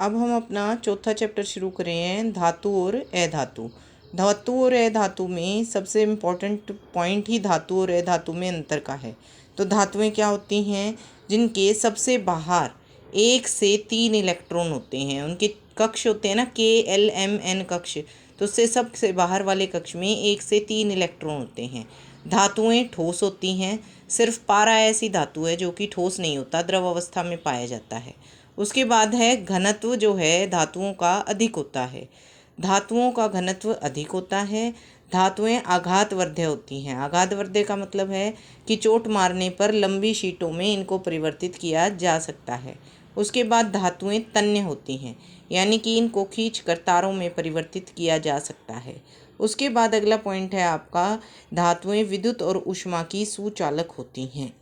अब हम अपना चौथा चैप्टर शुरू कर रहे हैं, धातु और अधातु। धातु और अधातु में सबसे इम्पोर्टेंट पॉइंट ही धातु और अधातु में अंतर का है। तो धातुएं क्या होती हैं? जिनके सबसे बाहर 1 से 3 इलेक्ट्रॉन होते हैं। उनके कक्ष होते हैं ना, KLMN कक्ष। तो उससे सबसे बाहर वाले कक्ष में 1 से 3 इलेक्ट्रॉन होते हैं। धातुएं ठोस होती हैं। सिर्फ पारा ऐसी धातु है जो कि ठोस नहीं होता, द्रव अवस्था में पाया जाता है। उसके बाद है घनत्व, जो है धातुओं का अधिक होता है। धातुओं का घनत्व अधिक होता है। धातुएं आघातवर्ध्य होती हैं। आघातवर्ध्य का मतलब है कि चोट मारने पर लंबी शीटों में इनको परिवर्तित किया जा सकता है। उसके बाद धातुएं तन्य होती हैं, यानी कि इनको खींचकर तारों में परिवर्तित किया जा सकता है। उसके बाद अगला पॉइंट है आपका, धातुएं विद्युत और ऊष्मा की सुचालक होती हैं।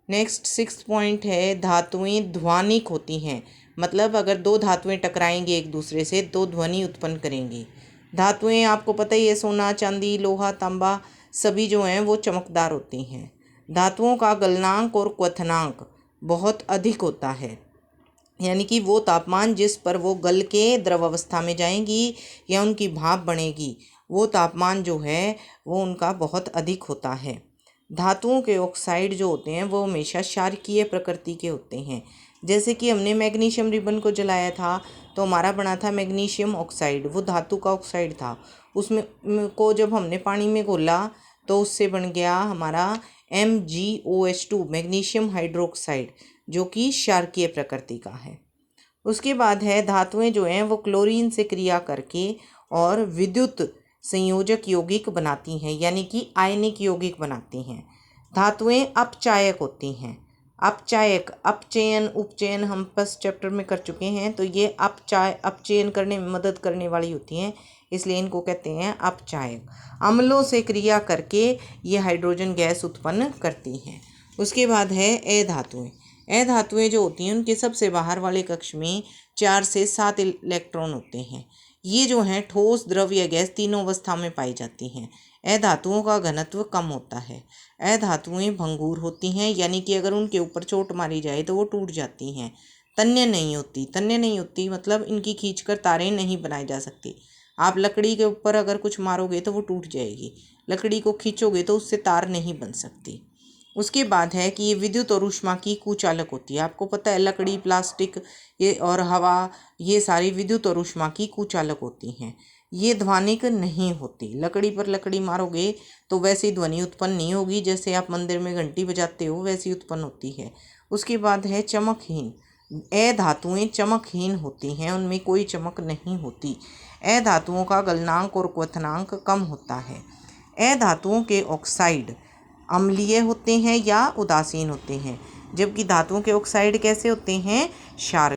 नेक्स्ट 6th पॉइंट है, धातुएं ध्वनिक होती हैं। मतलब अगर दो धातुएं टकराएंगी एक दूसरे से तो ध्वनि उत्पन्न करेंगी। धातुएं आपको पता ही है, सोना, चांदी, लोहा, तांबा सभी जो हैं वो चमकदार होती हैं। धातुओं का गलनांक और क्वथनांक बहुत अधिक होता है, यानी कि वो तापमान जिस पर वो गल के द्रव अवस्था में जाएंगी या उनकी भाप बनेगी, वो तापमान जो है वो उनका बहुत अधिक होता है। धातुओं के ऑक्साइड जो होते हैं वो हमेशा क्षारकीय प्रकृति के होते हैं। जैसे कि हमने मैग्नीशियम रिबन को जलाया था तो हमारा बना था मैग्नीशियम ऑक्साइड, वो धातु का ऑक्साइड था। उसमें को जब हमने पानी में घोला तो उससे बन गया हमारा MgOH2, मैग्नीशियम हाइड्रोक्साइड, जो कि क्षारकीय प्रकृति का है। उसके बाद है, धातुएं जो हैं वो क्लोरीन से क्रिया करके और विद्युत संयोजक यौगिक बनाती हैं, यानी कि आयनिक यौगिक बनाती हैं। धातुएं अपचायक होती हैं। अपचायक, अपचयन उपचयन हम फर्स्ट चैप्टर में कर चुके हैं, तो ये अपचयन करने में मदद करने वाली होती हैं, इसलिए इनको कहते हैं अपचायक। अम्लों से क्रिया करके ये हाइड्रोजन गैस उत्पन्न करती हैं। उसके बाद है अधातुएं। अधातुएं जो होती हैं उनके सबसे बाहर वाले कक्ष में 4 से 7 इलेक्ट्रॉन होते हैं। ये जो हैं ठोस, द्रव या गैस तीनों अवस्था में पाई जाती हैं। अधातुओं का घनत्व कम होता है। अधातुएं भंगुर होती हैं, यानी कि अगर उनके ऊपर चोट मारी जाए तो वो टूट जाती हैं। तन्य नहीं होती। तन्य नहीं होती मतलब इनकी खींचकर तारें नहीं बनाई जा सकती। आप लकड़ी के ऊपर अगर कुछ मारोगे तो वो टूट जाएगी, लकड़ी को खींचोगे तो उससे तार नहीं बन सकती। उसके बाद है कि ये विद्युत और ऊष्मा की कुचालक होती है। आपको पता है लकड़ी, प्लास्टिक ये और हवा, ये सारी विद्युत और ऊष्मा की कुचालक होती हैं। ये ध्वनिक नहीं होती। लकड़ी पर लकड़ी मारोगे तो वैसी ध्वनि उत्पन्न नहीं होगी, जैसे आप मंदिर में घंटी बजाते हो वैसी उत्पन्न होती है। उसके बाद है चमकहीन। अधातुएं चमकहीन होती हैं, उनमें कोई चमक नहीं होती। अधातुओं का गलनांक और क्वथनांक कम होता है। अधातुओं के ऑक्साइड अम्लीय होते हैं या उदासीन होते हैं, जबकि धातुओं के ऑक्साइड कैसे होते हैं? क्षार